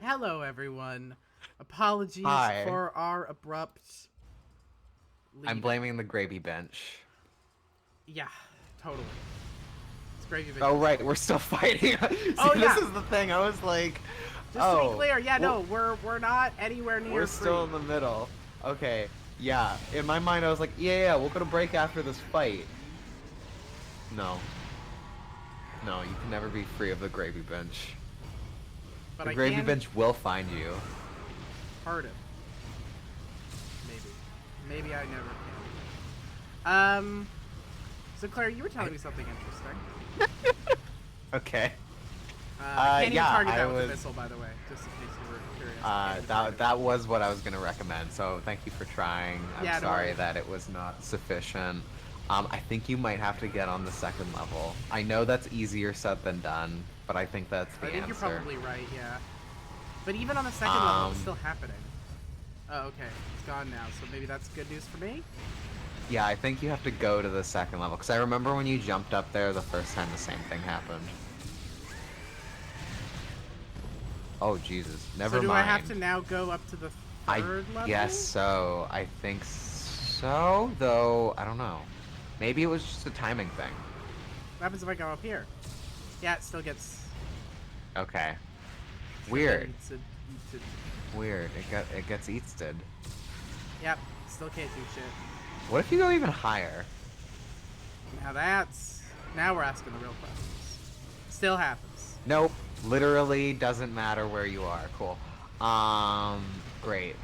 Hello, everyone. Apologies Hi. for our abrupt I'm leaving. blaming the gravy bench. Yeah, totally. It's gravy Oh, bitches. right, we're still fighting. See, Oh this yeah. is the thing. I was like, Just to be oh, clear, yeah, well, no, we're not anywhere we're near still free. in the middle. Okay, yeah. In my mind, I was like, yeah, we'll go to break after this fight. No, no, you can never be free of the gravy bench. But The I gravy can bench will find you. hurt him. Maybe. Maybe I never can. So Claire, you were telling me something interesting. Okay. I can't even Yeah, target I that with a was. missile, by the way, just in case you were curious. I can't even target That was what I was gonna recommend. So thank you for trying. it. I'm Yeah, no sorry worries. that it was not sufficient. I think you might have to get on the second level. I know that's easier said than done, but I think that's I the think you're answer. probably right, yeah. But even on the second level, it's Um, still happening. Oh, okay. It's gone now, so maybe that's good news for me? yeah, I think you have to go to the second level because I remember when you jumped up there the first time the same thing happened. Oh Jesus, So never do I have to mind. now go up to the I third guess level? so. I think so, though I don't know. Maybe it was just a timing thing. What happens if I go up here? Yeah, it still gets... Okay. Still get Weird. eaten. Weird. It gets eatsted. Yep, still can't do shit. What if you go even higher? Now that's... Now we're asking the real questions. Still happens. Nope. Literally doesn't matter where you are. Cool. Great.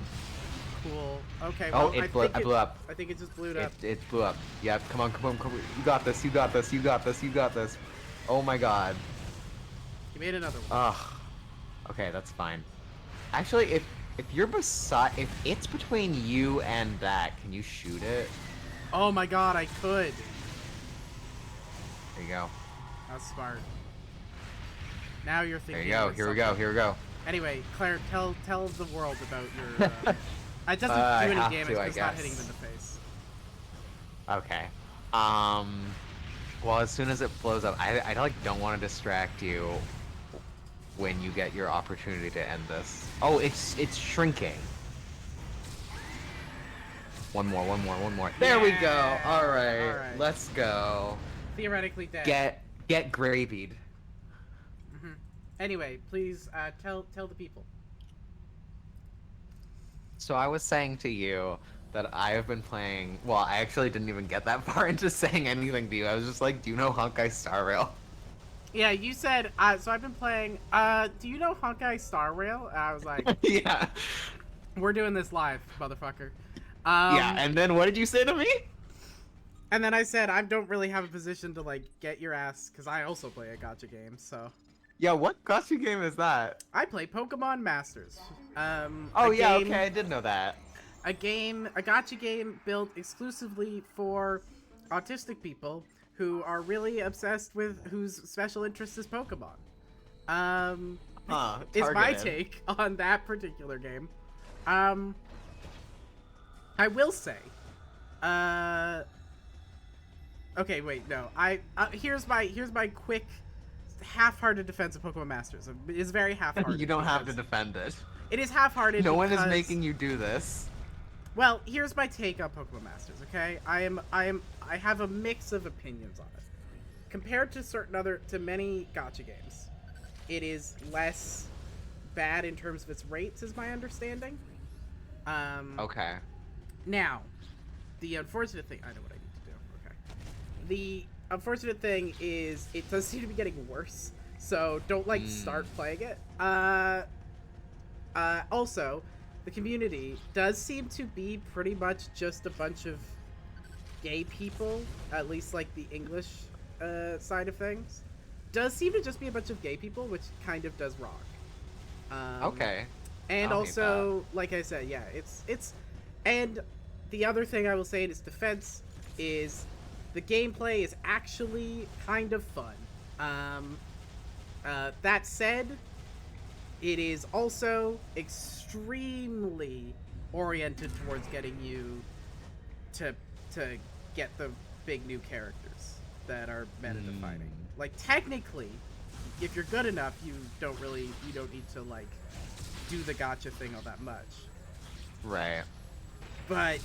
Cool. Okay, Oh, well, it blew. I blew up. I think it just blew It up. it blew up. Yeah, come on, come on, come on. You got this. You got this. You got this. You got this. Oh my God. You made another one. Ugh. Okay, that's fine. Actually, if you're beside, if it's between you and that, can you shoot it? Oh my god, I could. There you go. That's smart. Now you're There you thinking go. of Here we go. something. Here we go. Anyway, Claire, tell the world about your. It doesn't do I any have damage to, because I it's not hitting them guess. in the face. Okay. Um. Well, as soon as it blows up, I like don't want to distract you when you get your opportunity to end this. Oh, it's shrinking. One more, one more, one more. There we go. All Yeah. All right, right. let's go. Theoretically dead. Get gravied. Anyway, please tell the people. So I was saying to you that I have been playing. Well, I actually didn't even get that far into saying anything to you. I was just like, "Do you know Honkai Star Rail?" Yeah, you said. So I've been playing. Do you know Honkai Star Rail? And I was like, Yeah. we're doing this live, motherfucker. Yeah. Um, And then what did you say to me? and then I said I don't really have a position to like get your ass because I also play a gacha game. So Yeah. What gotcha game is that? I play Pokemon Masters. A Oh yeah. Okay, game I did know that. a gotcha game built exclusively for autistic people who are really obsessed with whose special interest is Pokemon. Um, Huh. is my Targeted. take on that particular game. Um, I will say, uh, okay, wait, no, here's my quick, half-hearted defense of Pokemon Masters. It's very You half-hearted don't have to because defend it. it is half-hearted No one is because making you do this. well, here's my take on Pokemon Masters, okay? I have a mix of opinions on it. Compared to many gotcha games, it is less bad in terms of its rates, is my understanding. Um, Okay. Now, the unfortunate thing, I know what I need to do, okay. The unfortunate thing is it does seem to be getting worse, so don't, like, Mm. start playing it. Also, the community does seem to be pretty much just a bunch of gay people, at least like the English side of things. Does seem to just be a bunch of gay people, which kind of does rock. Okay. I And don't hate that. also, like I said, yeah, it's, and the other thing I will say in its defense is the gameplay is actually kind of fun. That said, it is also extremely oriented towards getting you to to get the big new characters that are meta defining. Mm. Like technically, if you're good enough, you don't need to like do the gacha thing all that much. Right. But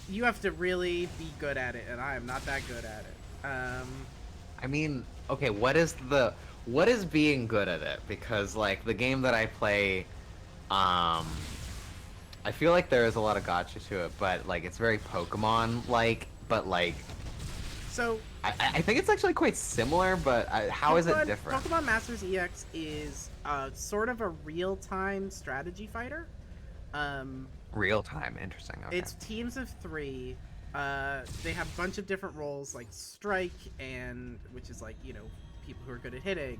you have to really be good at it, and I am not that good at it. I mean, okay, what is being good at it? Because like the game that I play, I feel like there is a lot of gacha to it, but like it's very Pokemon like, but like So I think it's actually quite similar, but how is it different? Pokemon Masters EX is sort of a real-time strategy fighter. Real time, interesting. Okay. It's teams of 3. They have a bunch of different roles like strike, and which is like, you know, people who are good at hitting.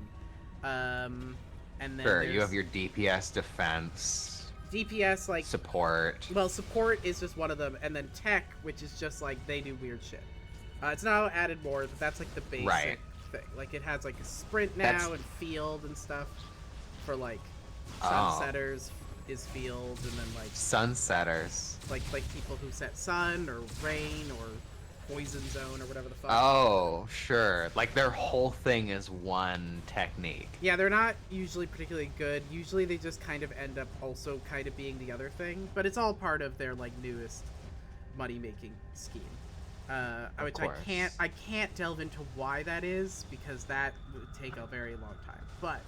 And then Sure, you have your DPS, defense, DPS, like support. well, support is just one of them, and then tech, which is just like they do weird shit. It's now added more, but that's like the basic thing. Like it has like a sprint now and field and stuff for like sunsetters is field, and then like Sunsetters. like people who set sun or rain or poison zone or whatever the fuck. Oh, sure. Like their whole thing is one technique. Yeah, they're not usually particularly good. Usually they just kind of end up also kind of being the other thing, but it's all part of their like newest money making scheme. Which course. I can't delve into why that is, because that would take a very long time. But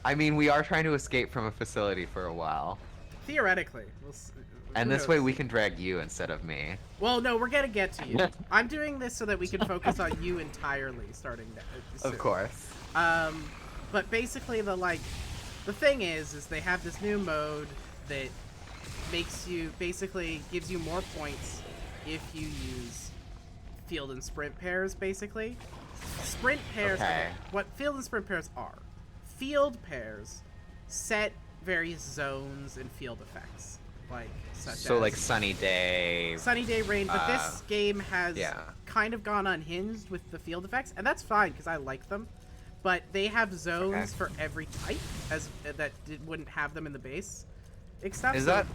I mean, we are trying to escape from a facility for a while. theoretically, And who this way knows? we can drag you instead of me. Well, no, we're gonna get to you. I'm doing this so that we can focus on you entirely, starting soon. Of course. But basically, the thing is they have this new mode that gives you more points if you use field and sprint pairs. Basically, sprint pairs. Okay. What field and sprint pairs are? Field pairs set various zones and field effects, like such as Like sunny day. sunny day, rain. But this game has yeah. kind of gone unhinged with the field effects, and that's fine because I like them. But they have zones for every type, wouldn't have them in the base. Stuff. Is that?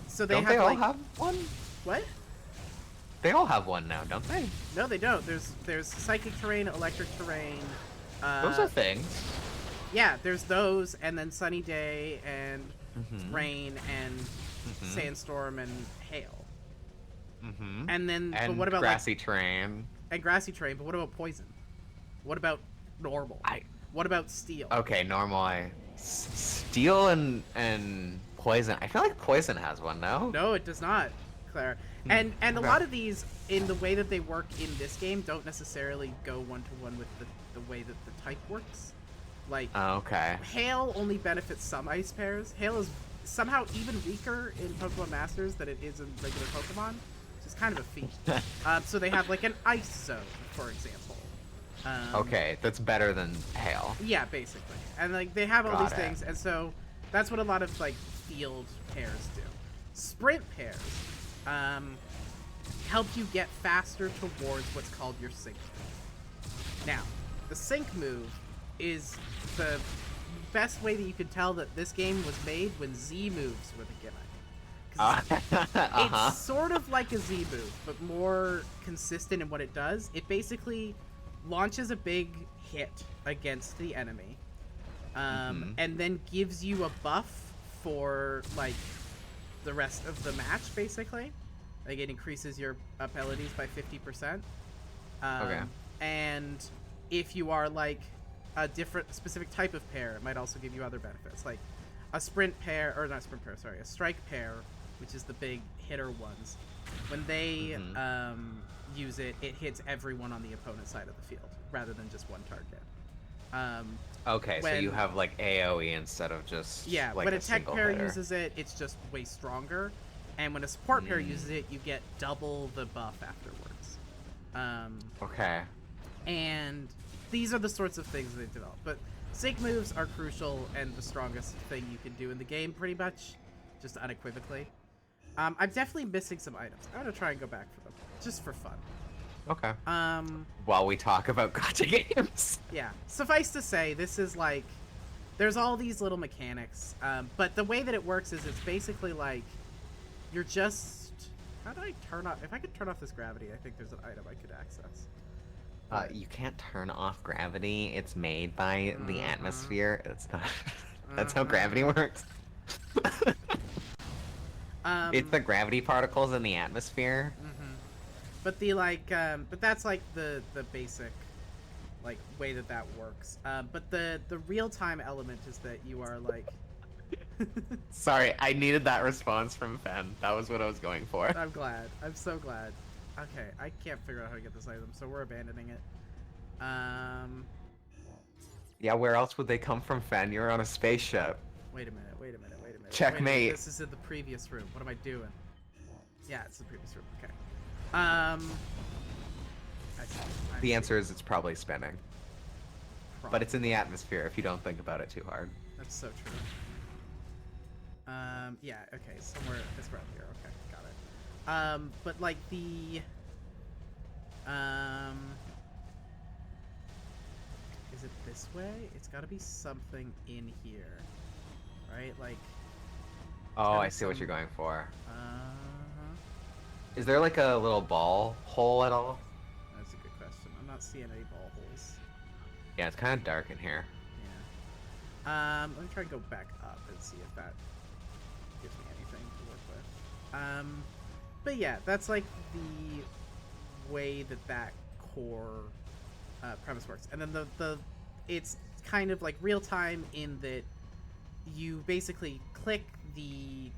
So they Don't have they all like have one? what? They all have one now, don't they? No, they don't. There's psychic terrain, electric terrain. Those are things. Yeah, there's those, and then sunny day and rain and sandstorm and hail. And then, And but what about grassy terrain? and grassy terrain? But what about poison? What about normal? What about steel? Okay, normal. Steel and poison. I feel like poison has one, no? No, it does not, Claire. And a lot of these, in the way that they work in this game, don't necessarily go one-to-one with the way that the type works. Like, okay. Hail only benefits some ice pairs. Hail is somehow even weaker in Pokemon Masters than it is in regular Pokemon, which is kind of a feat. So they have like an ice zone, for example. Okay, that's better than hail. Yeah, basically. And like they have all Got these it. things, and so that's what a lot of like field pairs do. Sprint pairs help you get faster towards what's called your sync move. Now, the sync move is the best way that you can tell that this game was made when Z moves were the gimmick. 'Cause it's sort of like a Z move, but more consistent in what it does. It basically launches a big hit against the enemy, and then gives you a buff for like the rest of the match. Basically, like it increases your abilities by 50%. Okay. And if you are like a different specific type of pair, it might also give you other benefits, like a sprint pair, or not sprint pair, sorry, a strike pair, which is the big hitter ones. When they use it, it hits everyone on the opponent's side of the field rather than just one target. Okay, so you have like AoE instead of just like when a tech pair hitter. uses it, it's just way stronger, and when a support pair uses it, you get double the buff afterwards. Okay. And these are the sorts of things they've developed. But sync moves are crucial and the strongest thing you can do in the game, pretty much, just unequivocally. I'm definitely missing some items. I'm gonna try and go back for them, just for fun. Okay. While we talk about gacha games. Yeah. Suffice to say, this is like, there's all these little mechanics, but the way that it works is it's basically like, you're just, how do I turn off, if I could turn off this gravity, I think there's an item I could access. You can't turn off gravity. It's made by the atmosphere. It's not. That's how gravity works. It's the gravity particles in the atmosphere. But but that's like the basic, like, way that works. But the real time element is that you are like. Sorry, I needed that response from Fen. That was what I was going for. I'm glad. I'm so glad. Okay, I can't figure out how to get this item, so we're abandoning it. Yeah, where else would they come from, Fen? You're on a spaceship. Wait a minute. Wait a minute. Checkmate. This is in the previous room. What am I doing? Yeah, it's the previous room. Okay. The answer is it's probably spinning. But it's in the atmosphere if you don't think about it too hard. That's so true. Yeah, okay, somewhere, it's around here, okay, got it. But like is it this way? It's gotta be something in here, right? Like. Oh, I see what you're going for. Uh-huh. Is there like a little ball hole at all? That's a good question. I'm not seeing any ball holes. Yeah, it's kind of dark in here. Yeah. Let me try and go back up and see if that gives me anything to work with. But yeah, that's like the way that core premise works. And then it's kind of like real time in that you basically click the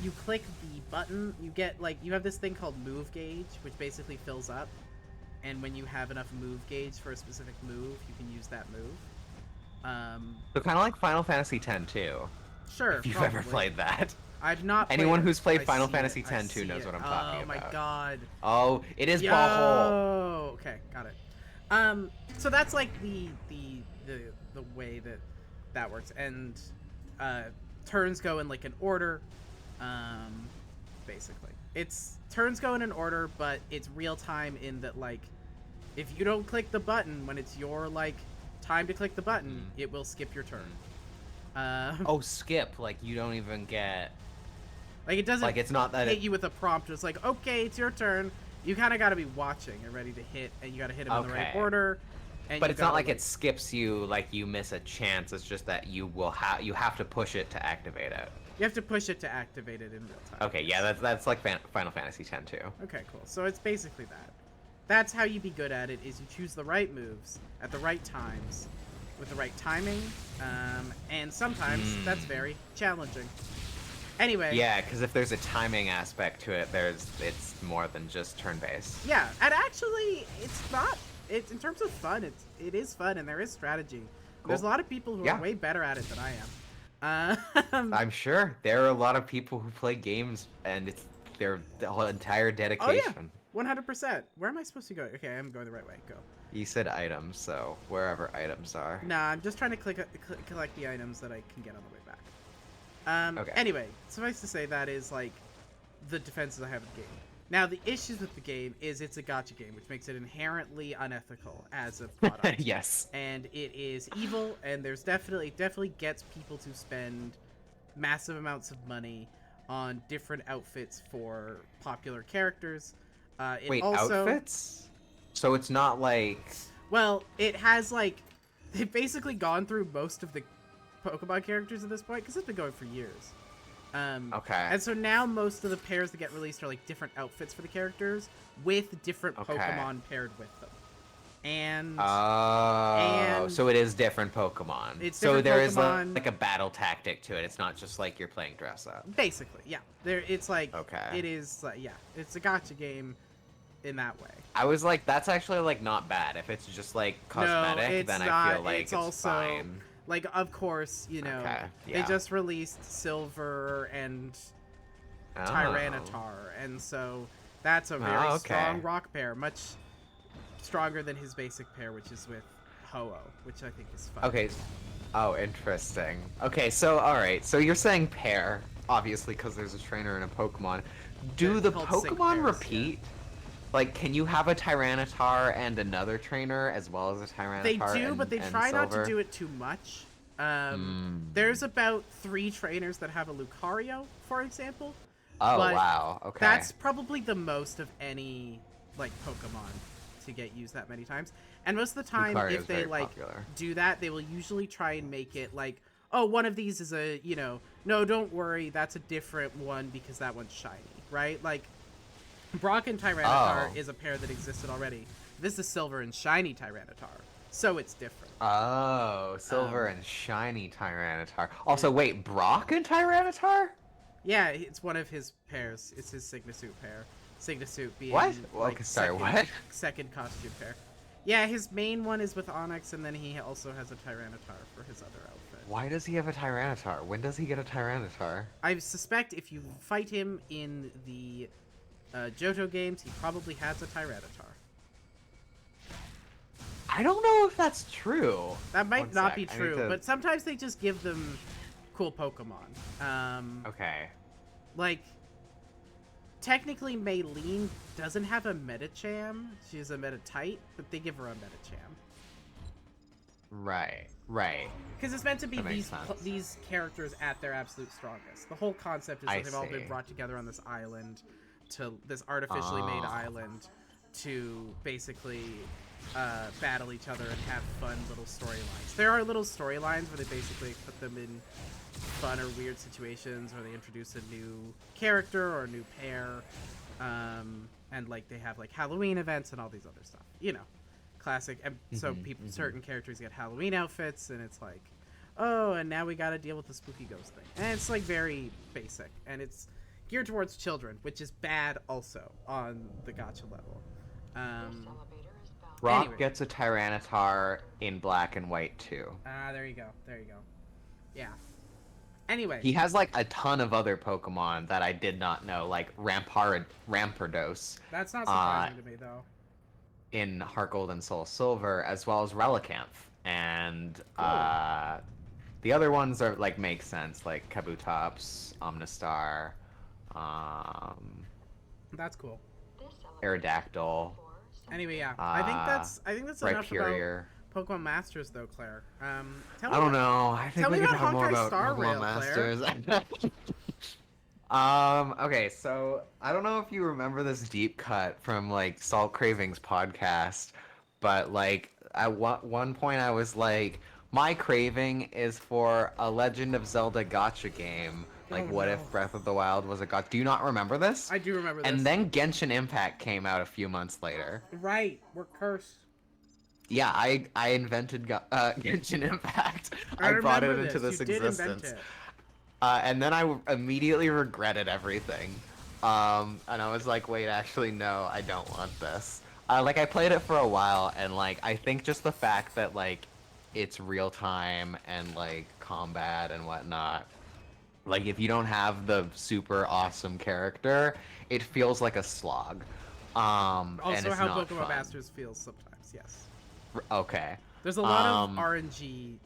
you click the button, you get you have this thing called move gauge, which basically fills up, and when you have enough move gauge for a specific move, you can use that move. So kind of like Final Fantasy X too. Sure. If you've ever played that. I've not played Anyone it. who's played I Final see Fantasy it. I X too see knows it. what I'm talking about. Oh my god. Oh, it is ball hole. Okay, got it. So that's like the way that works, and turns go in like an order. Basically, it's turns go in an order, but it's real time in that if you don't click the button when it's your time to click the button, it will skip your turn. Oh, skip! Like you don't even get. It doesn't. It's not that hit you with a prompt. It's like, okay, it's your turn. You kind of got to be watching and ready to hit, and you got to hit them in the right order. And but it's not like it skips you, like you miss a chance. It's just that you have to push it to activate it. You have to push it to activate it in real time. Okay, yeah, that's like Final Fantasy X too. Okay, cool. So it's basically that. That's how you be good at it, is you choose the right moves at the right times with the right timing, and sometimes that's very challenging. Anyway. Yeah, because if there's a timing aspect to it, it's more than just turn-based. Yeah, and actually, it's not. It's in terms of fun. It is fun, and there is strategy. Cool. There's a lot of people who are way better at it than I am. I'm sure there are a lot of people who play games, and it's their whole entire dedication. Oh yeah, 100%. Where am I supposed to go? Okay, I'm going the right way. Go. You said items, so wherever items are. Nah, I'm just trying to collect the items that I can get on the way back. Okay. Anyway, suffice to say, that is the defenses I have in the game. Now, the issues with the game is it's a gacha game, which makes it inherently unethical as a product. Yes. And it is evil, and there's definitely gets people to spend massive amounts of money on different outfits for popular characters. Wait, also, outfits? So it's not like... Well, it has they've basically gone through most of the Pokemon characters at this point, because it's been going for years. Okay. And so now most of the pairs that get released are different outfits for the characters with different Pokemon paired with them. And so it is different Pokemon. It's so different there Pokemon. Is like a battle tactic to it. It's not just like you're playing dress up. Basically, yeah. It's okay. It is yeah. It's a gacha game in that way. I was like, that's actually not bad. If it's just cosmetic, then I feel like it's also, fine. Of course, they just released Silver and Tyranitar, and so that's a very strong rock pair, much stronger than his basic pair, which is with Ho-Oh, which I think is fun. Okay. Oh, interesting. Okay, so alright, so you're saying pair, obviously, because there's a trainer and a Pokemon. Do the Pokemon repeat? Yeah. Can you have a Tyranitar and another trainer as well as a Tyranitar? They do, but they try not to do it too much. There's about 3 trainers that have a Lucario, for example. Oh, wow. Okay. That's probably the most of any, Pokemon to get used that many times. And most of the time, Lucario if is they very like popular. do that, they will usually try and make it like, oh, one of these is a, you know, no, don't worry, that's a different one because that one's shiny, right? Like, Brock and Tyranitar Oh. is a pair that existed already. This is Silver and Shiny Tyranitar, so it's different. Oh, silver and shiny Tyranitar. Also, it- wait, Brock and Tyranitar? Yeah, it's one of his pairs. It's his Signasuit pair. Signasuit being What? like Okay, sorry, what? second costume pair. Yeah, his main one is with Onyx, and then he also has a Tyranitar for his other outfit. Why does he have a Tyranitar? When does he get a Tyranitar? I suspect if you fight him in the Johto games, he probably has a Tyranitar. I don't know if that's true. That might One not sec, be I need true, to- but sometimes they just give them cool Pokemon. Okay. Like, technically Maylene doesn't have a Metacham. She's a Metatite, but they give her a Metacham. Right, right. Because it's meant to be That makes sense. these characters at their absolute strongest. The whole concept is I that they've all see. been brought together on this island, to this artificially made island, to basically battle each other and have fun little storylines. There are little storylines where they basically put them in fun or weird situations, or they introduce a new character or a new pair, and like they have like Halloween events and all these other stuff. You know, classic. And so people, certain characters get Halloween outfits, and it's like, oh, and now we got to deal with the spooky ghost thing. And it's like very basic, and it's geared towards children, which is bad also on the gacha level. Brock Anyway. gets a Tyranitar in black and white too. There you go. There you go. Yeah. Anyway. He has like a ton of other Pokemon that I did not know, like Rampardos That's not surprising to me, though. in Heart Gold and Soul Silver, as well as Relicanth. And the other ones are like make sense, like Kabutops, Omnistar, That's cool. Aerodactyl, Anyway, yeah. I think that's enough Rhyperior. about Pokemon Masters, though, Claire. Tell I me don't know. I think tell we me could about talk more Honkai about Star Pokemon Rail, Claire. Masters. Okay, so I don't know if you remember this deep cut from like Salt Cravings podcast, but like at one point I was like, my craving is for a Legend of Zelda gacha game. Like, Oh, what no. if Breath of the Wild was a gacha? Do you not remember this? I do remember this. And then Genshin Impact came out a few months later. Right, we're cursed. Yeah, I invented Genshin Impact. I brought it remember into this. this You did invent existence. it. And then I immediately regretted everything. And I was like, wait, actually, no, I don't want this. Like, I played it for a while, and, like, I think just the fact that, like, it's real time and, like, combat and whatnot. Like, if you don't have the super awesome character, it feels like a slog. And Also, it's how not Pokemon fun. Masters feels sometimes, yes. Okay. There's a lot of RNG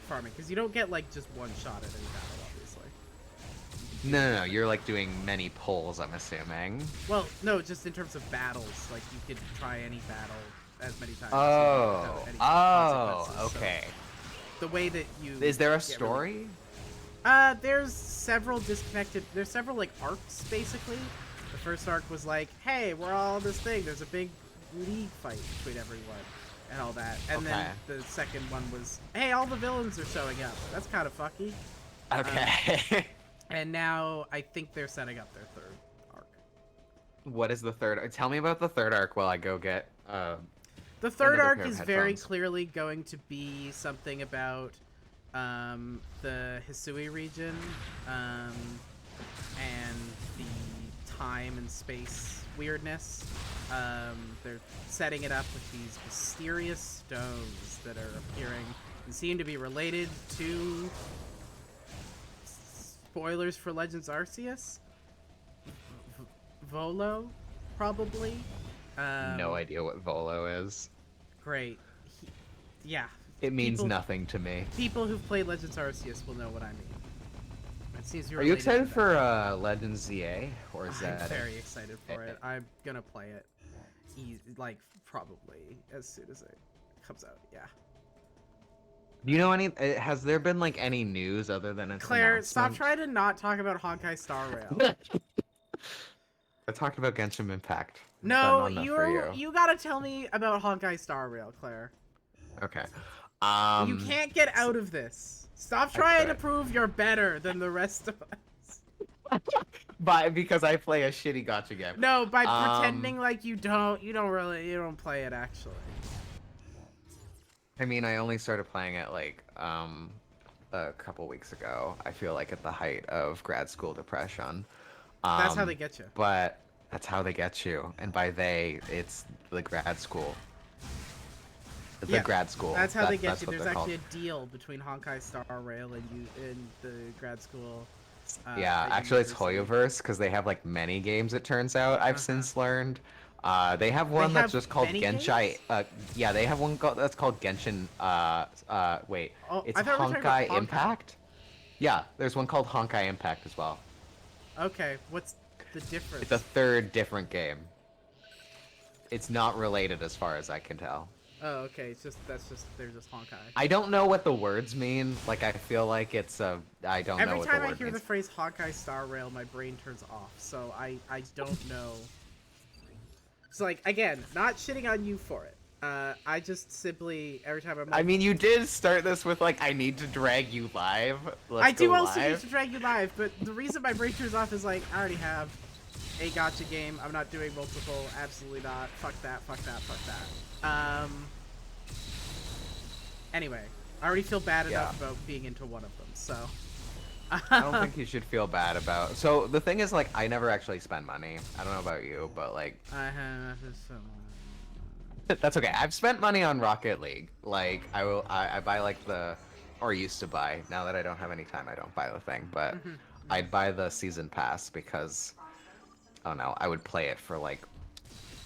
farming, because you don't get, like, just one shot at any battle, obviously. No, you're, like, doing many pulls, I'm assuming. Well, no, just in terms of battles. Like, you could try any battle as many times Oh, as you want without any consequences. okay. So the way that you... Is there a get rid of- story? There's several disconnected... There's several, like, arcs, basically. The first arc was like, hey, we're all this thing. There's a big league fight between everyone and all that. And then the second one was, hey, all the villains are showing up. That's kind of fucky. Okay. And now I think they're setting up their third arc. What is the third? Tell me about the third arc while I go get. The third another arc pair of is very headphones. clearly going to be something about the Hisui region and the time and space weirdness. They're setting it up with these mysterious stones that are appearing and seem to be related to... Spoilers for Legends Arceus? Volo, probably? No idea what Volo is. Great. Yeah. It means people- nothing to me. People who've played Legends Arceus will know what I mean. It seems Are you excited for Legends ZA, or is I'm that? very excited for it. I'm gonna play it, like, probably as soon as it comes out. Yeah. Do you know any? Has there been like any news other than its Claire, stop announcement? trying to not talk about Honkai Star Rail. I talked about Genshin Impact. Is that No, not enough for you gotta tell me about Honkai Star Rail, Claire. Okay. You can't get out of this. Stop I trying to could. prove you're better than the rest of us. Because I play a shitty gacha game. No, by pretending like you don't play it actually. I mean, I only started playing it like a couple weeks ago. I feel like at the height of grad school depression. That's how they get you. But that's how they get you, and by they, it's the grad school. The grad school. That's how they get that's you. what There's they're actually called. a deal between Honkai Star Rail and you in the grad school. Yeah, at actually, it's university. Hoyoverse because they have like many games. It turns out I've since learned. They have one that's have just called many Genshai. games? Yeah, they have one that's called Genshin. Wait, Oh, it's I thought we were talking about Honkai Honkai. Impact. Yeah, there's one called Honkai Impact as well. Okay, what's the difference? It's a third different game. It's not related as far as I can tell. Oh, okay. They're just Honkai. I don't know what the words mean. Like, I feel like it's a. I don't know Every what the time I word hear means. the phrase Honkai Star Rail, my brain turns off. So I don't know. So like again, not shitting on you for it. I just simply every time I'm like, I mean, you did start this with like, I need to drag you live. I do go also live. need to drag you live, but the reason my brain turns off is like I already have a gacha game. I'm not doing multiple. Absolutely not. Fuck that. Fuck that. Fuck that. Anyway, I already feel bad enough about being into one of them, so. I don't think you should feel bad about. So the thing is, like, I never actually spend money. I don't know about you, but like, I have so. that's okay. I've spent money on Rocket League. Like, I buy like or used to buy. Now that I don't have any time, I don't buy the thing. But I'd buy the season pass because, I don't know, I would play it for like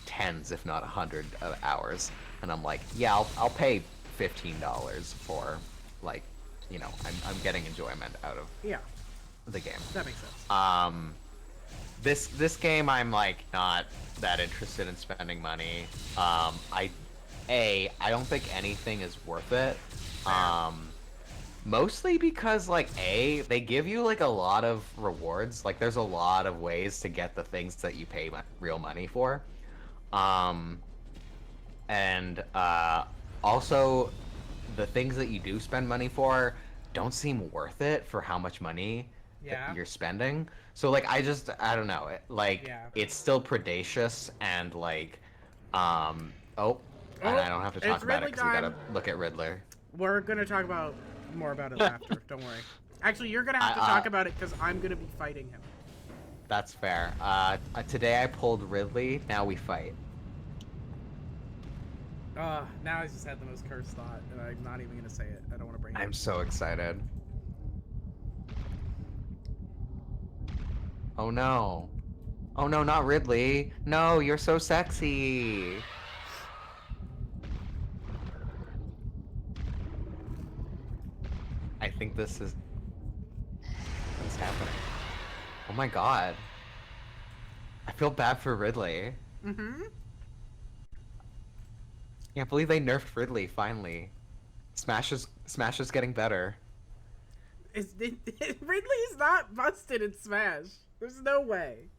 tens, if not 100 hours, and I'm like, yeah, I'll pay $15 for, like, you know, I'm getting enjoyment out of the game. That makes sense. This game I'm like not that interested in spending money. I don't think anything is worth it. Mostly because like they give you like a lot of rewards. Like there's a lot of ways to get the things that you pay real money for. Also, the things that you do spend money for don't seem worth it for how much money you're spending. So like I don't know. It's still predacious and like and I don't have to talk about it because we gotta look at Riddler. We're gonna talk more about it after. Don't worry. Actually, you're gonna have to talk about it because I'm gonna be fighting him. That's fair. Today I pulled Ridley. Now we fight. Now I just had the most cursed thought, and I'm not even gonna say it. I don't want to bring it. I'm so excited. Oh no. Oh no, not Ridley. No, you're so sexy. I think this is... What's happening? Oh my god. I feel bad for Ridley. Can't believe they nerfed Ridley, finally. Smash is getting better. Ridley's not busted in Smash. There's no way.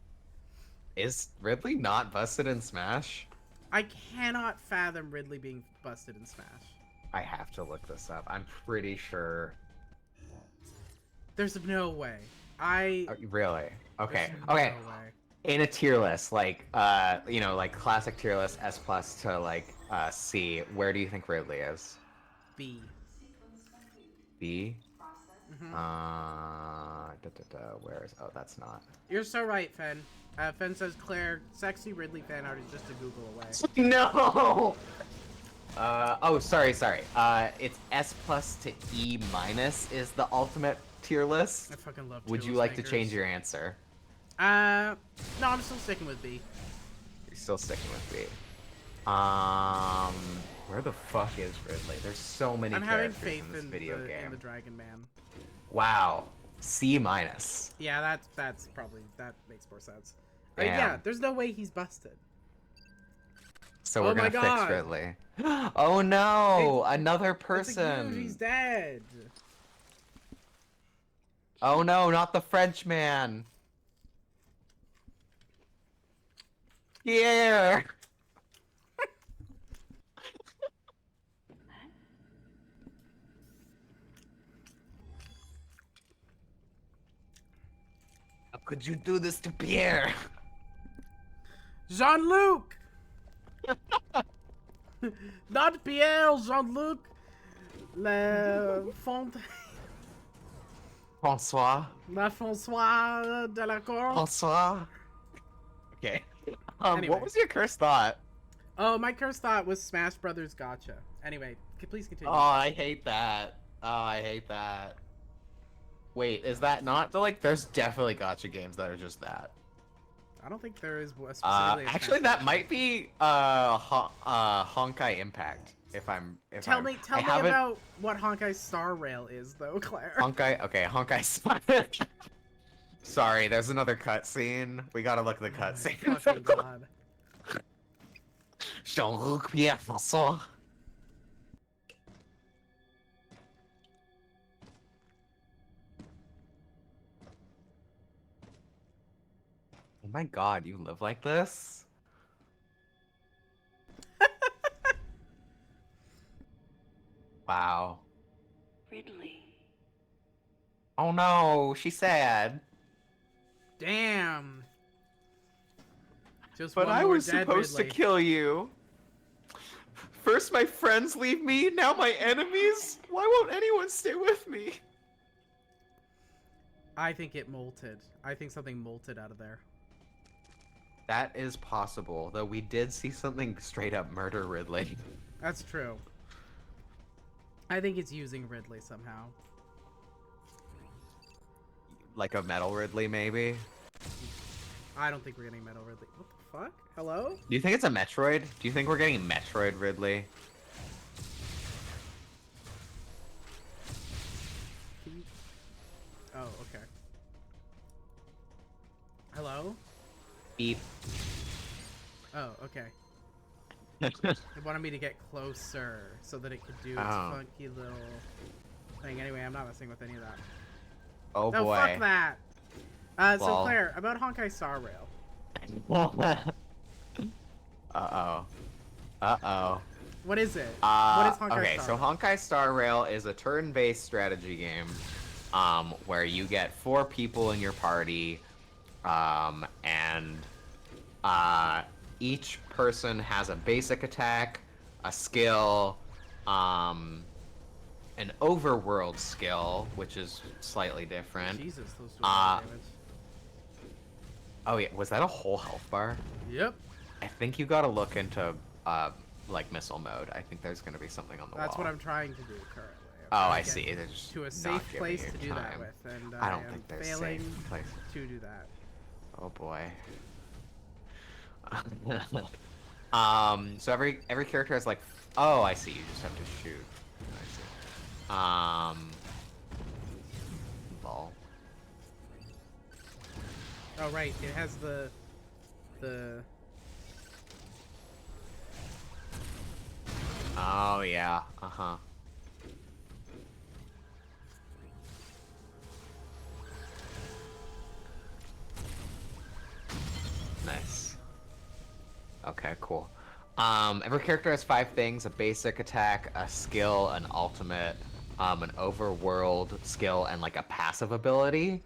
Is Ridley not busted in Smash? I cannot fathom Ridley being busted in Smash. I have to look this up. I'm pretty sure. There's no way. Really? Okay. No okay. way. In a tier list, like you know, like classic tier list, S+ to like C, where do you think Ridley is? B. B? Where is... Oh, that's not. You're so right, Fen. Fen says, Claire, sexy Ridley fan art is just a Google away. No! Oh, sorry. It's S+ to E- is the ultimate tier list. I fucking love Would you Tearless like to Bankers. change your answer? No, I'm still sticking with B. You're still sticking with B. Where the fuck is Ridley? There's so many I'm having characters faith in this in video the game. Dragon Man. Wow. C-. Yeah, that's probably, that makes more sense. Damn. Yeah, there's no way he's busted. So we're gonna fix Ridley. Oh no! Another person! He's dead! Oh no, not the Frenchman! Pierre. How could you do this to Pierre? Jean-Luc! Not Pierre, Jean-Luc. Le Font... François. La François de la Cour. François. Okay. Anyway. What was your cursed thought? Oh, my cursed thought was Smash Brothers Gacha. Anyway, please continue. Oh, I hate that. Oh, I hate that. Wait, is that not the like? There's definitely gacha games that are just that. I don't think there is specifically. Actually, that might be Honkai Impact. Tell me about what Honkai Star Rail is, though, Claire. Honkai, okay, Honkai Star. Sorry, there's another cutscene. We gotta look at the cutscene. Fucking god. Jean-Luc Pierre François. Oh my god, you live like this? Wow. Ridley. Oh no, she's sad. Damn. Just But one I more was dead supposed Ridley. to kill you. First my friends leave me, now my enemies? Why won't anyone stay with me? I think it molted. I think something molted out of there. That is possible, though we did see something straight up murder Ridley. That's true. I think it's using Ridley somehow. Like a metal Ridley, maybe? I don't think we're getting Metal Ridley. What the fuck? Hello? Do you think it's a Metroid? Do you think we're getting Metroid Ridley? Oh, okay. Hello? Beep. Oh, okay. It wanted me to get closer so that it could do its funky little thing. Anyway, I'm not messing with any of that. Oh No, boy. fuck that! So Lol. Claire, about Honkai Star Rail. Uh-oh. Uh-oh. What is it? What is Honkai okay, Star so Rail? Honkai Star Rail is a turn-based strategy game, where you get 4 people in your party, and each person has a basic attack, a skill, an overworld skill, which is slightly different. Jesus, those do a lot of damage. Oh yeah, was that a whole health bar? Yep. I think you gotta look into, like missile mode. I think there's gonna be something on the That's wall. what I'm trying to do currently. Oh, I'm I trying to see. get They're just to a not safe giving place you to do that time. with, and I don't am think there's failing safe places. to do that. Oh boy. So every character has like, oh, I see. You just have to shoot. I see. Ball. Oh right, it has the. Oh yeah. Uh-huh. Nice. Okay, cool. Every character has 5 things: a basic attack, a skill, an ultimate, an overworld skill, and like a passive ability.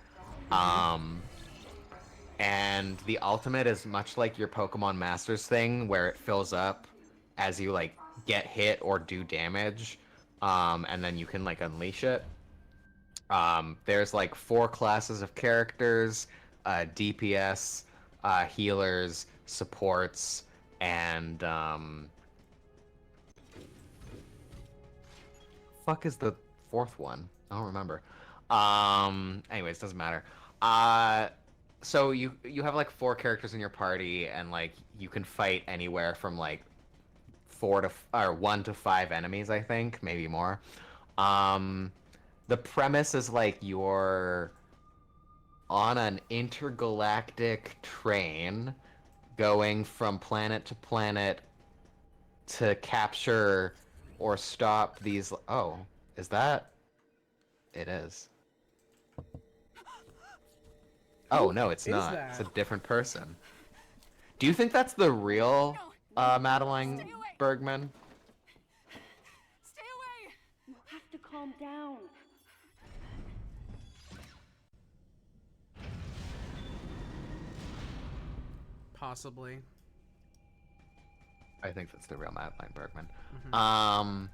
And the ultimate is much like your Pokemon Masters thing, where it fills up as you like get hit or do damage, and then you can like unleash it. There's like 4 classes of characters: DPS, healers, supports, and fuck is the 4th one? I don't remember. Anyways, doesn't matter. So you have like 4 characters in your party, and like you can fight anywhere from like 1 to 5 enemies, I think, maybe more. The premise is like you're on an intergalactic train going from planet to planet to capture or stop these. Oh, is that? It is. Oh, no, it's is not. that? It's a different person. Do you think that's the real Madeline Stay away. Bergman? Stay away! You have to calm down. Possibly. I think that's the real Madeline Bergman. Mhm.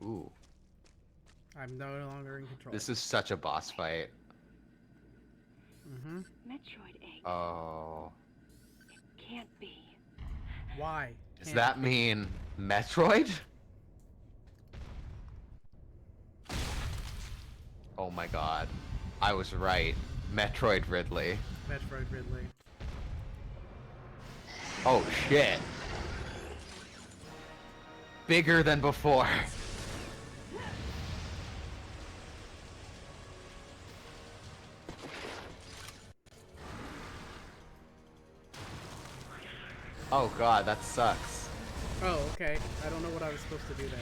Ooh. I'm no longer in control. This is such a boss fight. Mm-hmm. Metroid egg. Oh. It can't be. Why? Does Can't that be. mean Metroid? Oh my god. I was right. Metroid Ridley. Metroid Ridley? Oh shit. Bigger than before. Oh god, that sucks. Oh, okay. I don't know what I was supposed to do there.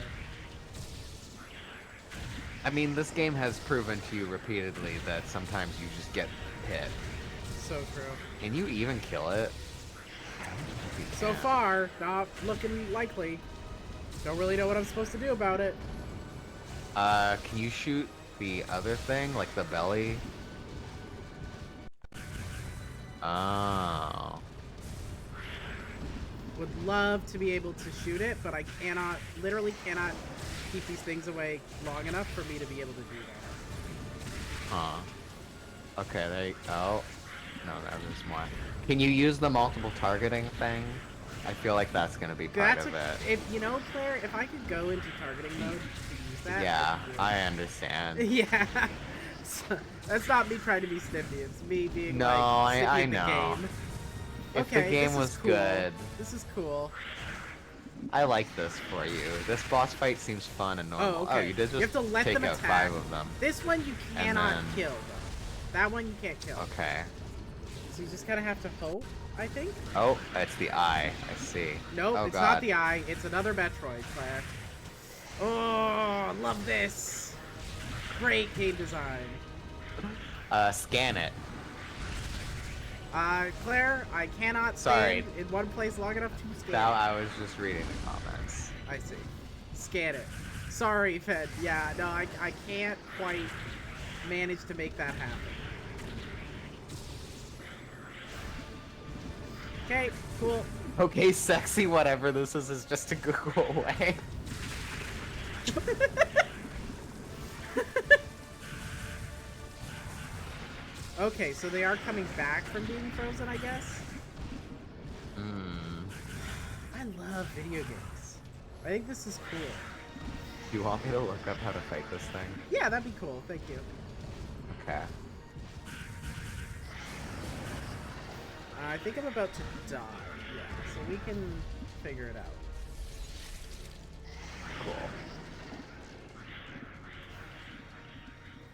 I mean, this game has proven to you repeatedly that sometimes you just get hit. So true. Can you even kill it? So far, not looking likely. Don't really know what I'm supposed to do about it. Can you shoot the other thing, like the belly? Oh. Would love to be able to shoot it, but I cannot, literally cannot keep these things away long enough for me to be able to do that. Huh. Okay, there you go. No, there's more. Can you use the multiple targeting thing? I feel like that's gonna be part of it. If you know, Claire, if I could go into targeting mode to use that. Yeah, I'd do it. I understand. Yeah. So, that's not me trying to be snippy. It's me being No, like snippy I in the know. game. If Okay, the game this was is cool. good, This is cool. I like this for you. This boss fight seems fun and normal. Oh, okay. You did just You have to let take them out attack. 5 of them. This one you And cannot then- kill, though. That one you can't kill. Okay. So you just kind of have to hope, I think. Oh, it's the eye. I see. Nope, Oh, it's God. not the eye. It's another Metroid, Claire. Oh, love this. Great game design. Scan it. Claire, I cannot Sorry. stand in one place long enough to scan. Now I was just reading the comments. I see. Scan it. Sorry, Fed. Yeah, no, I can't quite manage to make that happen. Okay, cool. Okay, sexy whatever this is just to go away. Okay, so they are coming back from being frozen, I guess? Hmm. I love video games. I think this is cool. Do you want me to look up how to fight this thing? Yeah, that'd be cool. Thank you. Okay. I think I'm about to die. Yeah, so we can figure it out. Cool.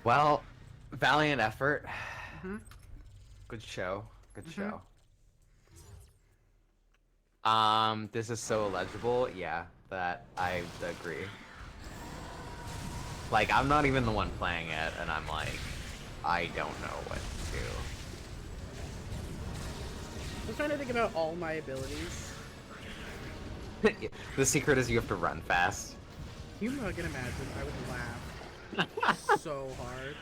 Well, valiant effort. Mhm. Good show. Good Mhm. show. This is so illegible. Yeah, that I agree. Like, I'm not even the one playing it, and I'm like, I don't know what to do. I'm trying to think about all my abilities. The secret is you have to run fast. Can you fucking imagine? I would laugh so hard.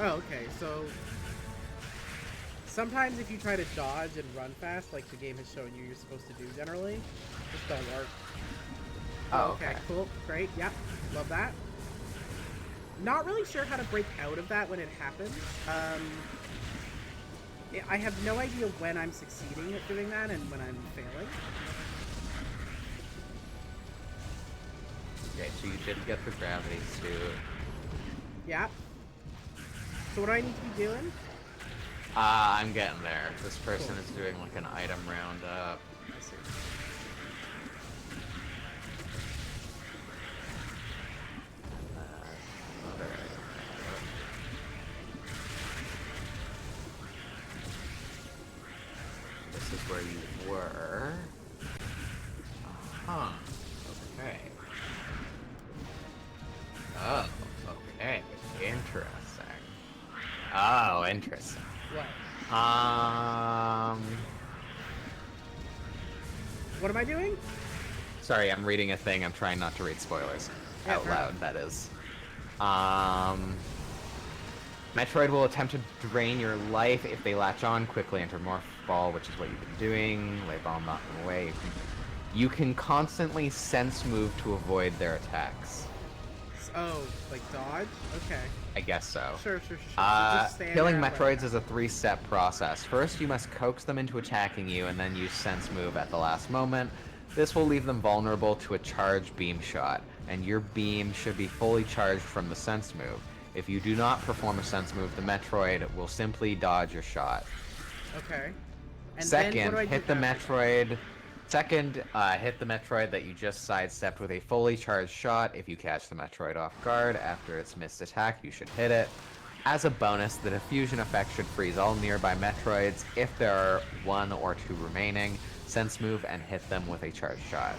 Oh, okay, so sometimes if you try to dodge and run fast, like the game has shown you you're supposed to do generally, just don't work. Oh, okay. Cool, great, yep, love that. Not really sure how to break out of that when it happens. I have no idea when I'm succeeding at doing that and when I'm failing. Okay, so you did get the gravity suit. Yeah. So what do I need to be doing? I'm getting there. This person Cool. is doing like an item roundup. I see. Another item roundup. This is where you were. Huh. Okay. Oh, okay. Interesting. Oh, interesting. What? What am I doing? Sorry, I'm reading a thing. I'm trying not to read spoilers Yeah, out fair loud. enough. That is. Metroid will attempt to drain your life if they latch on. Quickly enter Morph Ball, which is what you've been doing. Lay Bomb, knock them away. You can constantly sense move to avoid their attacks. Oh, like dodge? Okay. I guess so. Sure. So just stand Killing there, Metroids is a 3-step process. First, you must coax them into attacking you, and then use Sense Move at the last moment. This will leave them vulnerable to a charged beam shot, and your beam should be fully charged from the Sense Move. If you do not perform a Sense Move, the Metroid will simply dodge your shot. Okay. And Second, then what do I hit do the after Metroid. Second, hit the Metroid that you just sidestepped with a fully charged shot. If you catch the Metroid off guard after its missed attack, you should hit it. As a bonus, the diffusion effect should freeze all nearby Metroids. If there are 1 or 2 remaining, sense move and hit them with a charged shot.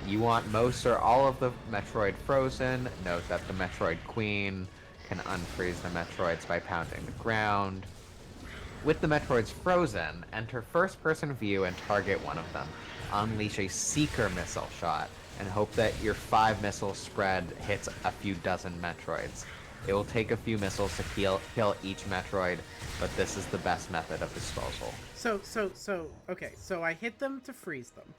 You want most or all of the Metroid frozen. Note that the Metroid Queen can unfreeze the Metroids by pounding the ground. With the Metroids frozen, enter first-person view and target one of them. Unleash a Seeker missile shot, and hope that your 5-missile spread hits a few dozen Metroids. It will take a few missiles to kill each Metroid, but this is the best method of disposal. Okay, so I hit them to freeze them.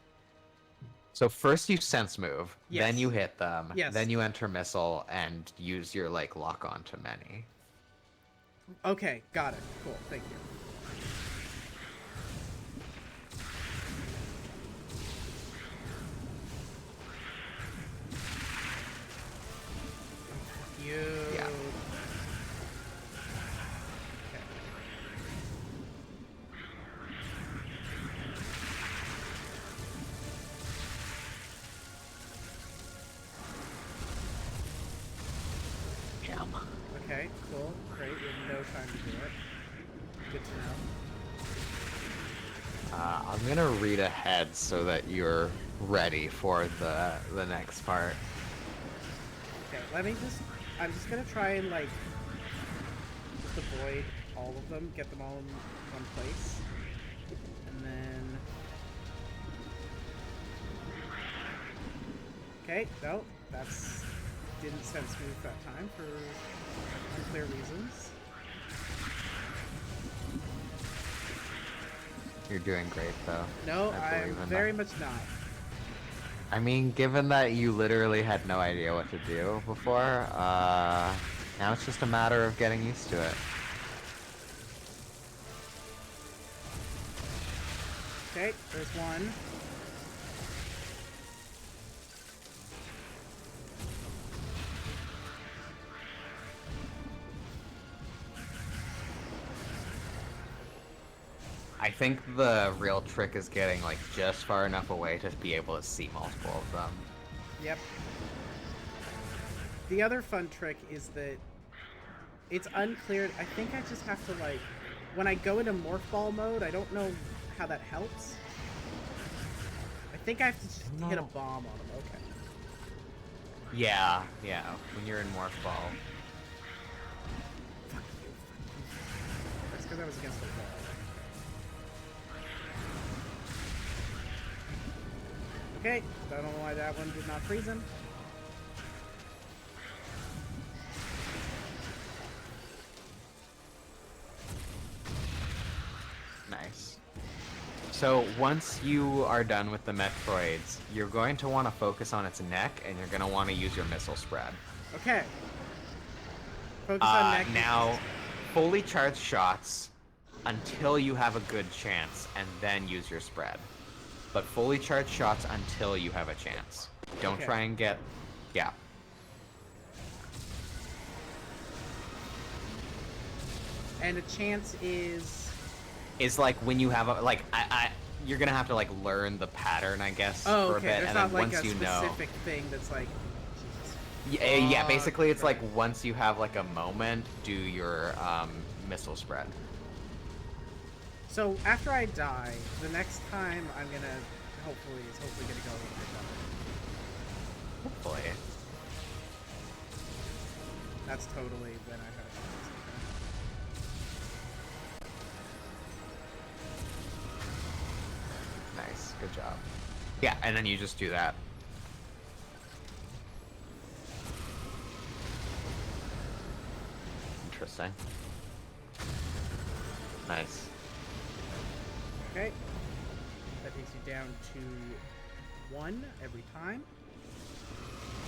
So first you sense move, Yes. then you hit them, Yes. then you enter missile and use your lock on to many. Okay, got it. Cool, thank you. Yeah. Okay. Jam. Okay, cool, great. We have no time to do it. Good to know. I'm gonna read ahead so that you're ready for the next part. Okay, I'm just gonna try and just avoid all of them, get them all in one place. And then... Okay, no, that's... didn't sense move that time for unclear reasons. You're doing great though. No, I believe I'm in very that. much not. I mean, given that you literally had no idea what to do before, now it's just a matter of getting used to it. Okay, there's one. I think the real trick is getting just far enough away to be able to see multiple of them. Yep. The other fun trick is that it's unclear. I think I just have to when I go into morph ball mode, I don't know how that helps. I think I have to just hit a bomb on them. Okay. Yeah, when you're in Morph Ball. Fuck you. That's because I was against the wall. Okay, I don't know why that one did not freeze him. Nice. So once you are done with the Metroids, you're going to want to focus on its neck, and you're going to want to use your missile spread. Okay. Focus on neck. Now, fully charged shots until you have a good chance, and then use your spread. But fully charged shots until you have a chance. Don't Okay. try and get... Yeah. And a chance is... Is when you have a... you're gonna have to learn the pattern, I guess, Oh, for a okay. bit, There's and not then like once a you know... specific thing that's Jesus. Yeah, basically it's right. once you have a moment, do your missile spread. So after I die, the next time I'm gonna hopefully gonna go a little bit better. Hopefully. That's totally when I have a chance. Good job. Yeah, and then you just do that. Interesting. Nice. Okay. That takes you down to 1 every time.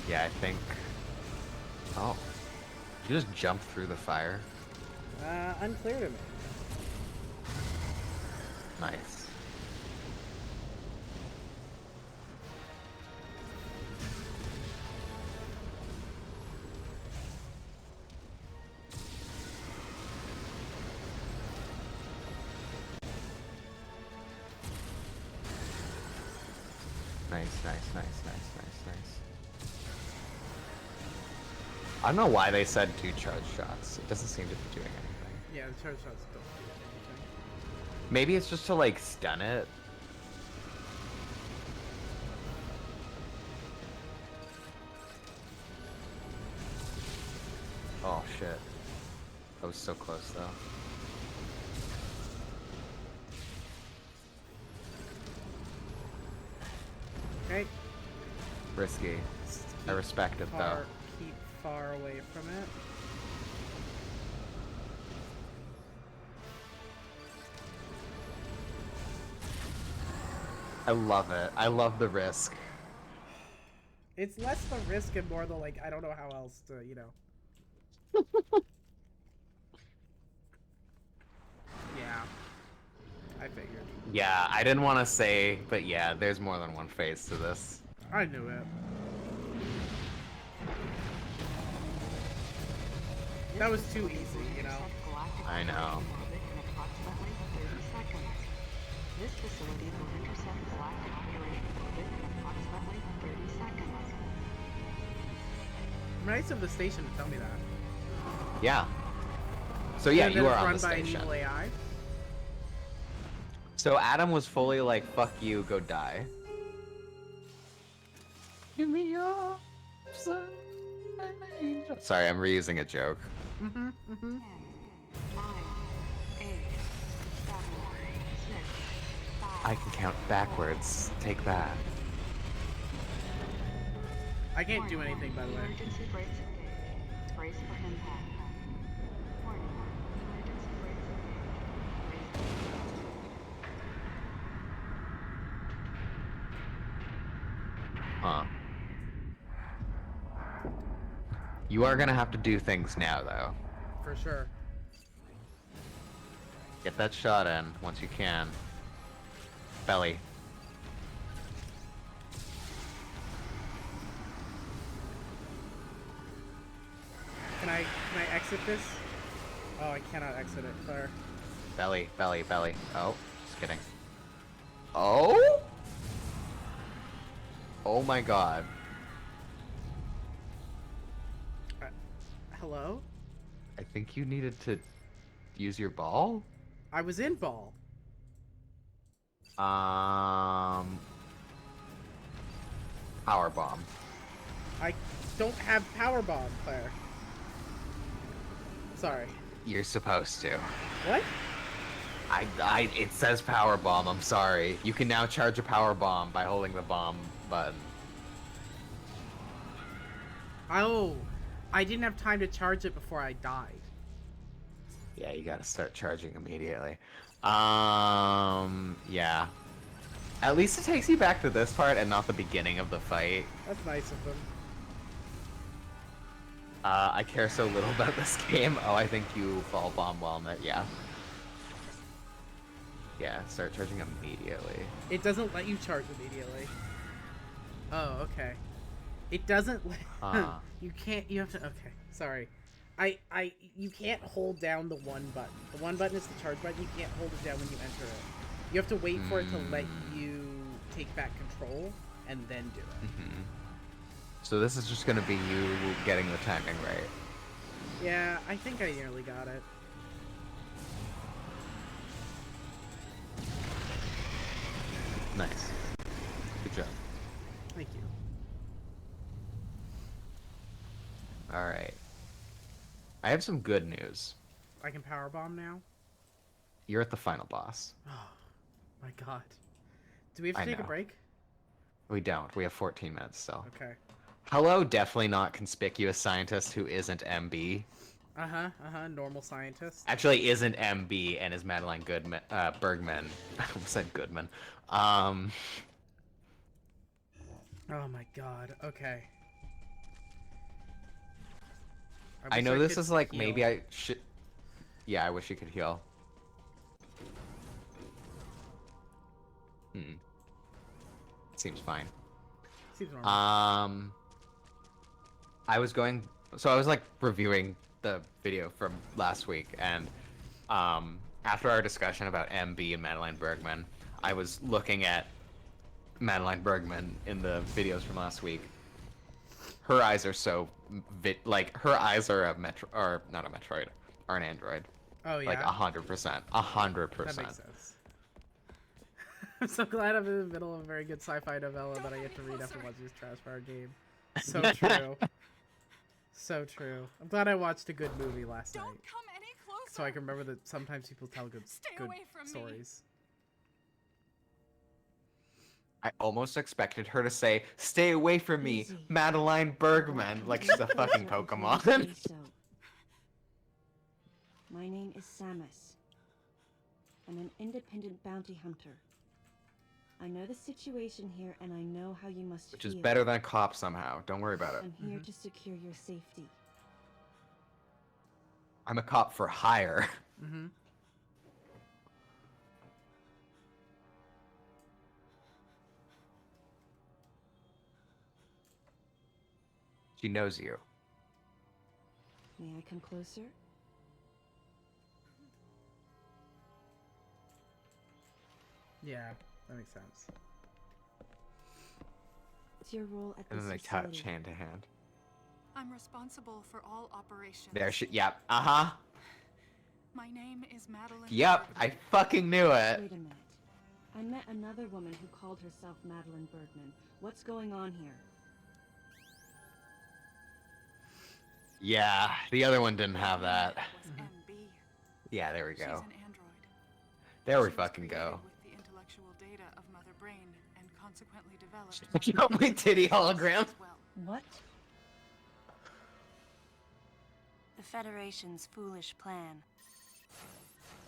Yeah, I think... Oh. You just jump through the fire. Unclear to me. Nice. Nice, nice, nice, nice, nice, nice. I don't know why they said 2 charge shots. It doesn't seem to be doing anything. Yeah, the charge shots don't do anything. Maybe it's just to, like, stun it. Oh, shit. That was so close, though. Okay. Risky. I respect it, though. Keep far away from it. I love it. I love the risk. It's less the risk and more the, like, I don't know how else to, you know. Yeah. I figured. Yeah, I didn't want to say, but yeah, there's more than one phase to this. I knew it. That was too easy, you know. I know. This facility will intercept galactic population orbit in approximately 30 seconds. Nice of the station to tell me that. Yeah. So yeah, And you that are it's on run the by station. an evil AI. So Adam was fully like, "Fuck you, go die." Give me your Sorry, I'm reusing a joke. Mm-hmm, mm-hmm. 10, 9, 8, 7, 6, 5. I can count backwards. Take that. I can't do anything, by the way. Emergency brakes engaged. Brace for impact. Warning. Emergency brakes engaged. Huh. You are gonna have to do things now, though. For sure. Get that shot in once you can. Belly. Can I exit this? Oh, I cannot exit it, Claire. Belly, belly, belly. Oh, just kidding. Oh? Oh my god. Hello? I think you needed to use your ball? I was in ball. Power bomb. I don't have power bomb, Claire. Sorry. You're supposed to. What? It says power bomb. I'm sorry. You can now charge a power bomb by holding the bomb button. Oh, I didn't have time to charge it before I died. Yeah, you gotta start charging immediately. Yeah. At least it takes you back to this part and not the beginning of the fight. That's nice of them. I care so little about this game. Oh, I think you fall bomb while in it. Yeah. Yeah, start charging immediately. It doesn't let you charge immediately. Oh, okay. It doesn't let... You can't... You have to... Okay, sorry. You can't hold down the one button. The one button is the charge button. You can't hold it down when you enter it. You have to wait for it to let you take back control and then do it. Mm-hmm. So this is just gonna be you getting the timing right. Yeah, I think I nearly got it. Nice. Good job. Thank you. Alright. I have some good news. I can powerbomb now? You're at the final boss. Oh, my God. Do we have to I take a know. break? We don't. We have 14 minutes still. Okay. Hello, definitely not conspicuous scientist who isn't MB. Normal scientist. Actually, isn't MB and is Madeline Goodman, Bergman. I almost said Goodman. Um, Oh my god. Okay. I wish know this could is like heal. maybe I should. Yeah, I wish you could heal. Seems fine. Seems normal. I was going. So I was like reviewing the video from last week, and after our discussion about MB and Madeline Bergman, I was looking at Madeline Bergman in the videos from last week. Her eyes are so like her eyes are a Metro or not a Metroid, are an Android. Oh yeah. Like 100%, 100%. That makes sense. I'm so glad I'm in the middle of a very good sci-fi novella that I get to read after watching this trash fire game. So true. So true. I'm glad I watched a good movie last night, Don't come any closer. so I can remember that sometimes people tell good Stay good away from me. stories. I almost expected her to say, "Stay away from me, Easy. Madeline Bergman," like she's a fucking Pokemon. My name is Samus. I'm an independent bounty hunter. I know the situation here, and I know how you must Which feel. is better than a cop somehow. Don't worry about it. I'm here to secure your safety. I'm a cop for hire. Mm-hmm. She knows you. May I come closer? Yeah, that makes sense. What's your role at And this then they facility? touch hand to hand. I'm responsible for all operations. There she. Yep. Uh huh. My name is Madeline. Yep. I Bergman. fucking knew it. Wait a minute. I met another woman who called herself Madeline Bergman. What's going on here? Yeah. The other one didn't have that. Was MB. Yeah. There we She's go. an android. There we She was fucking created go. With the intellectual data of Mother Brain and consequently developed. Only titty hologram. as well. What? The Federation's foolish plan.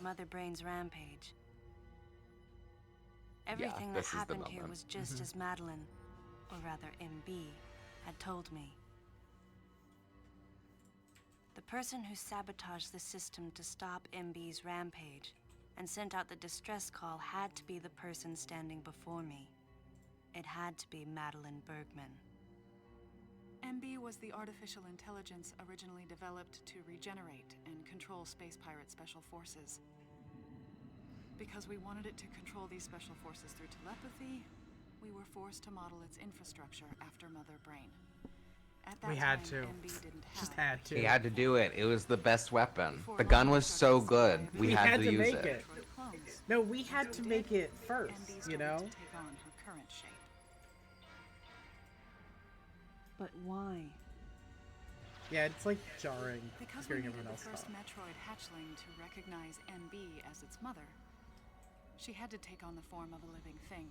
Mother Brain's rampage. Everything that this is the happened here moment. was just as Madeline, or rather MB, had told me. The person who sabotaged the system to stop MB's rampage and sent out the distress call had to be the person standing before me. It had to be Madeline Bergman. MB was the artificial intelligence originally developed to regenerate and control space pirate special forces. Because we wanted it to control these special forces through telepathy, we were forced to model its infrastructure after Mother Brain. At that We had time, to. MB didn't have Just it. had to. He had to do it. It was the best weapon. Before The long, gun was we so started good. to We We had had to to use make it. it. Metroid clones. No, we had As to we make did, it first, MB you started know? to take on her current shape. But why? Yeah, it's like jarring Because we hearing needed everyone the else first talk. Metroid hatchling to recognize MB as its mother, she had to take on the form of a living thing.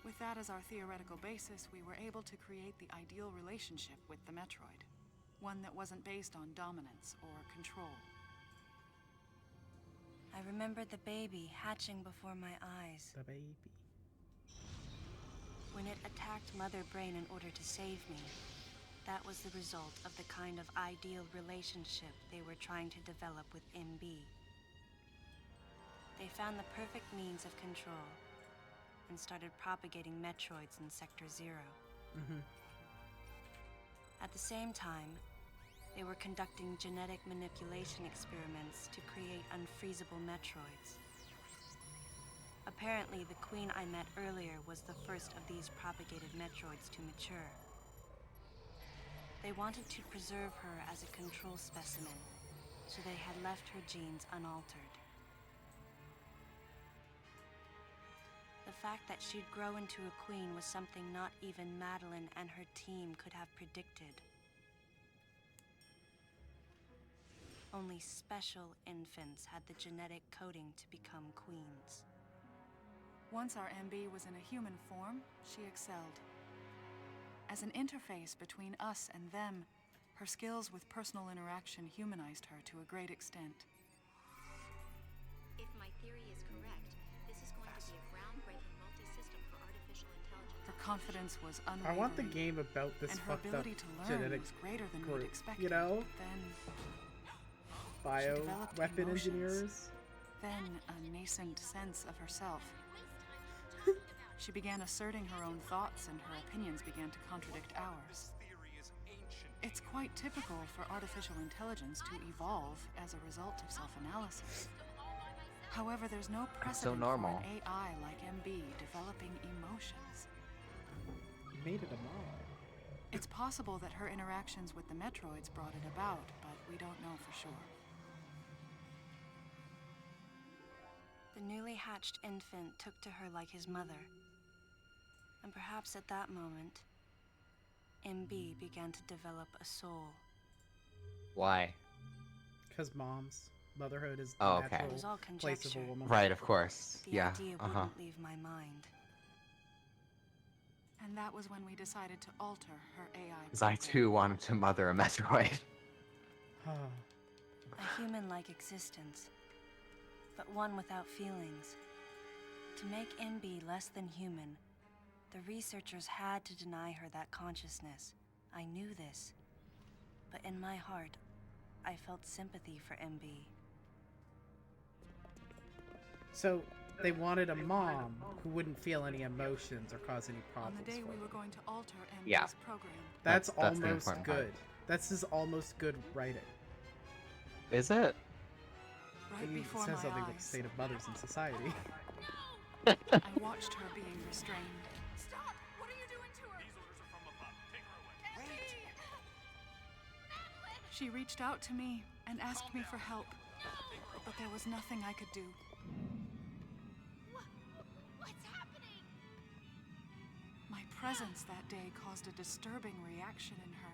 With that as our theoretical basis, we were able to create the ideal relationship with the Metroid. One that wasn't based on dominance or control. I remembered the baby hatching before my eyes. The baby. When it attacked Mother Brain in order to save me, that was the result of the kind of ideal relationship they were trying to develop with MB. They found the perfect means of control and started propagating Metroids in Sector 0. Mm-hmm. At the same time, they were conducting genetic manipulation experiments to create unfreezable Metroids. Apparently, the queen I met earlier was the first of these propagated Metroids to mature. They wanted to preserve her as a control specimen, so they had left her genes unaltered. The fact that she'd grow into a queen was something not even Madeline and her team could have predicted. Only special infants had the genetic coding to become queens. Once our MB was in a human form, she excelled. As an interface between us and them, her skills with personal interaction humanized her to a great extent. If my theory is correct, this is going to be a groundbreaking multi-system for artificial intelligence. Her confidence was I unwavering. want the game about this and her fucked up ability to learn genetic was greater than group, we'd expected. you know? Then Bio developed weapon emotions. engineers. Then a nascent sense of herself. She began asserting her own thoughts, and her opinions began to contradict ours. It's quite typical for artificial intelligence to evolve as a result of self-analysis. However, there's no precedent for normal. an AI like MB developing emotions. You made it a mom. It's possible that her interactions with the Metroids brought it about, but we don't know for sure. The newly hatched infant took to her like his mother. And perhaps at that moment, MB began to develop a soul. Why? Because moms. Motherhood is the Oh, okay. natural It was all place of a conjecture. woman. Right, of course. The Yeah. idea Uh-huh. wouldn't leave my mind. And that was when we decided to alter her AI. Because I too wanted to mother a Metroid. A human-like existence, but one without feelings. To make MB less than human, the researchers had to deny her that consciousness. I knew this. But in my heart, I felt sympathy for MB. So they wanted a mom who wouldn't feel any emotions or cause any On problems the day for we them. were going to alter MB's Yeah. program. That's That's the almost important good. part. That's just almost good writing. Is it? Right It before says my something about the eyes, state of mothers in society. I watched her being restrained. Stop! What are you doing to her? These orders are from above. Take her away. She reached out to me and asked me for help, but there was nothing I could do. What's happening? My presence that day caused a disturbing reaction in her.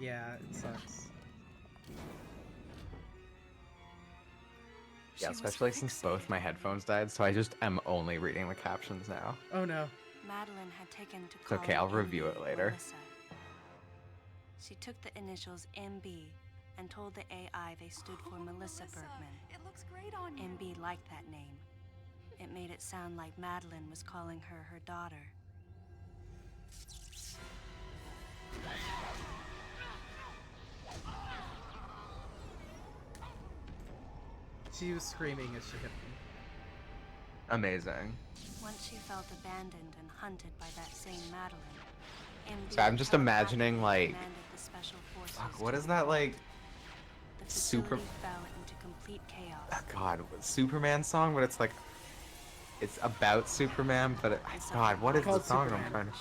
Yeah, it sucks. Yeah, She was especially since both fixated my on me. headphones died, so I just am only reading the captions now. Oh no. Madeline had taken to It's okay, calling I'll review MB it later. Melissa. She took the initials MB and told the AI they stood for Melissa Bergman. It looks great on you. MB liked that name. It made it sound like Madeline was calling her her daughter. She was screaming as she hit me. Amazing. Once she felt abandoned and hunted by that same Madeline, MB So I'm just felt imagining, happy like- commanded the special forces Fuck, what to is that, like, The super- facility fell into complete chaos. God, Superman song, but it's like, it's about Superman, but God, what is the Called song Superman. I'm trying to...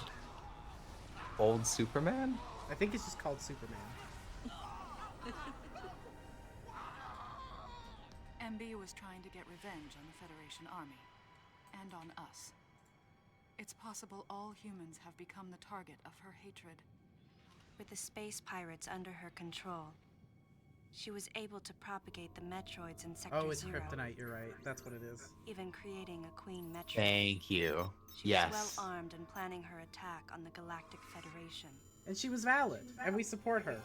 Old Superman? I think it's just called Superman. MB was trying to get revenge on the Federation Army. And on us. It's possible all humans have become the target of her hatred. With the space pirates under her control, she was able to propagate the Metroids in Sector Oh, it's Zero, kryptonite, you're right. That's what it is. even creating a Queen Metroid. Thank you. She Yes. was well armed and planning her attack on the Galactic Federation. And she was valid, and we support her.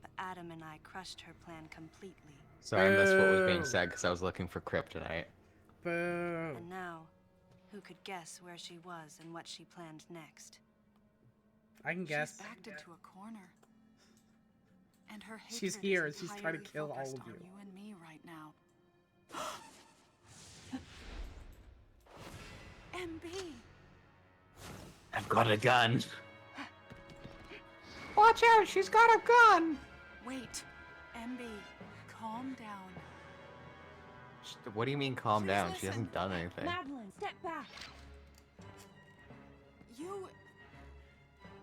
But Adam and I crushed her plan completely. Sorry, I missed what was being Boo. said because I was looking for kryptonite. Boo. And now, who could guess where she was and what she planned next? I can guess. She's backed into a corner. And her hatred She's here, is and she's trying to entirely kill all focused of on you. you and me right now. MB! I've got a gun. Watch out, she's got a gun! Wait, MB, calm down. What do you mean calm Please down? She listen. hasn't done anything. Madeline, step back!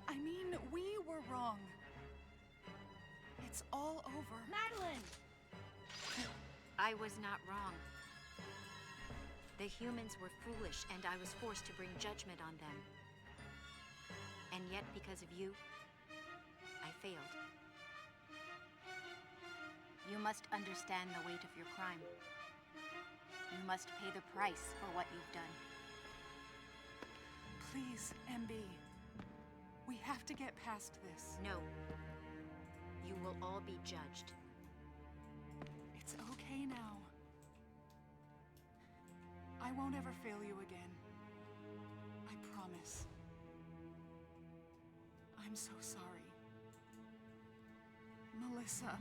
I mean, we were wrong. It's all over. Madeline! I was not wrong. The humans were foolish, and I was forced to bring judgment on them. And yet, because of you, I failed. You must understand the weight of your crime. You must pay the price for what you've done. Please, MB. We have to get past this. No. You will all be judged. It's okay now. I won't ever fail you again. I promise. I'm so sorry. Melissa.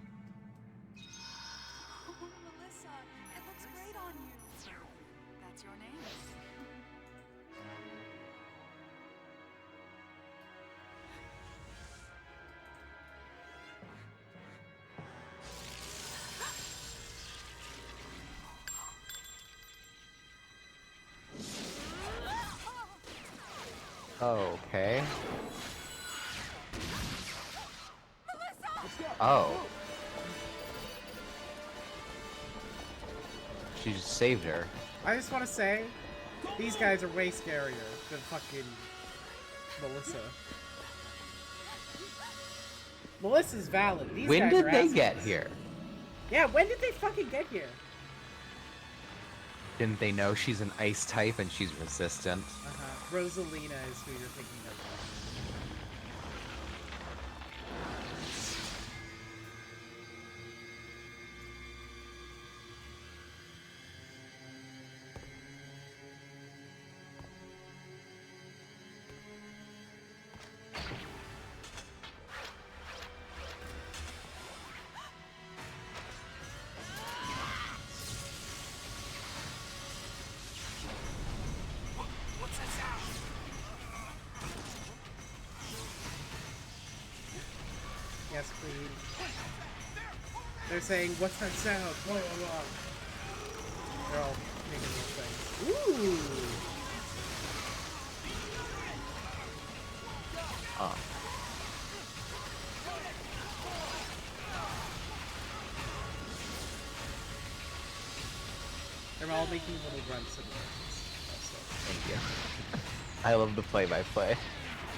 Oh, Melissa, it looks great on you. That's your name. Okay. Oh. She just saved her. I just want to say, these guys are way scarier than fucking Melissa. Melissa's valid. These When guys did are they assholes. get here? Yeah, when did they fucking get here? Didn't they know she's an ice type and she's resistant? Rosalina is who you're thinking of. Yes, Queen. They're saying, what's that sound? Blah, blah, blah. They're all making these things. Ooh! Oh. They're all making little grunts and noises. Thank you. I love the play-by-play.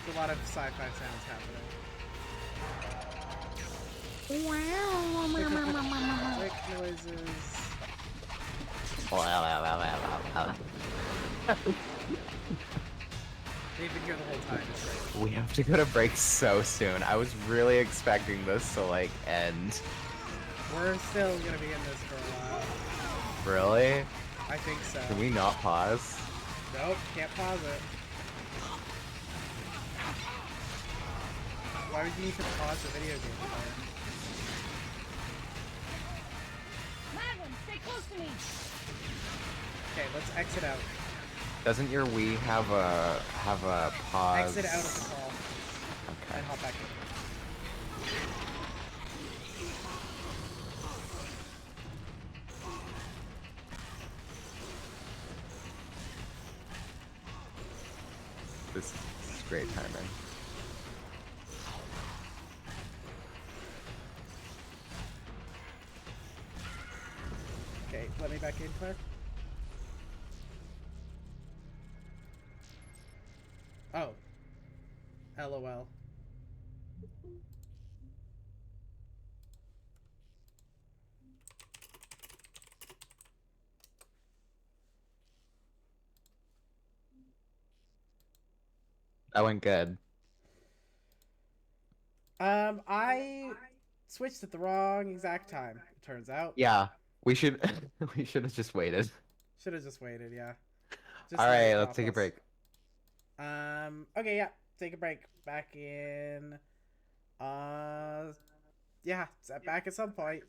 There's a lot of sci-fi sounds happening. Quick noises. They've been here the whole time. It's great. We have to go to break so soon. I was really expecting this to, like, end. We're still gonna be in this for a while. Really? I think so. Can we not pause? Nope, can't pause it. Why would you need to pause the video game player? Madeline, stay close to me! Okay, let's exit out. Doesn't your Wii have a pause? Exit out of the call Okay. and hop back in. This is great timing. Okay, let me back in, Claire. Oh. LOL. That went good. I switched at the wrong exact time, it turns out. Yeah, we should we should have just waited. Should have just waited, yeah. Just All let right, it let's off take a us. break. Okay, yeah. Take a break. Back in. Yeah, back at some point.